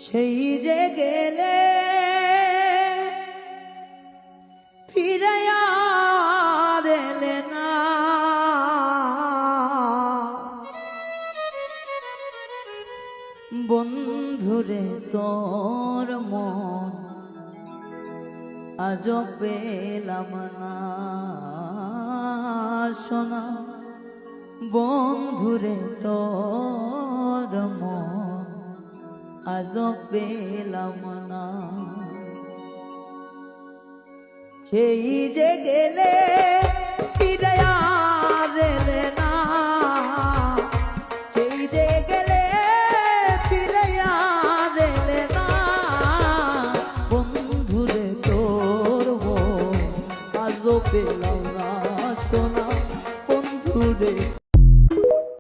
সেই যে গেলে ফিরে আর এলে না, বন্ধুরে তোর মন আজ পেলাম না। শোনা বন্ধুরে তোর মন আজ পেলাম না। সেই যে গেলে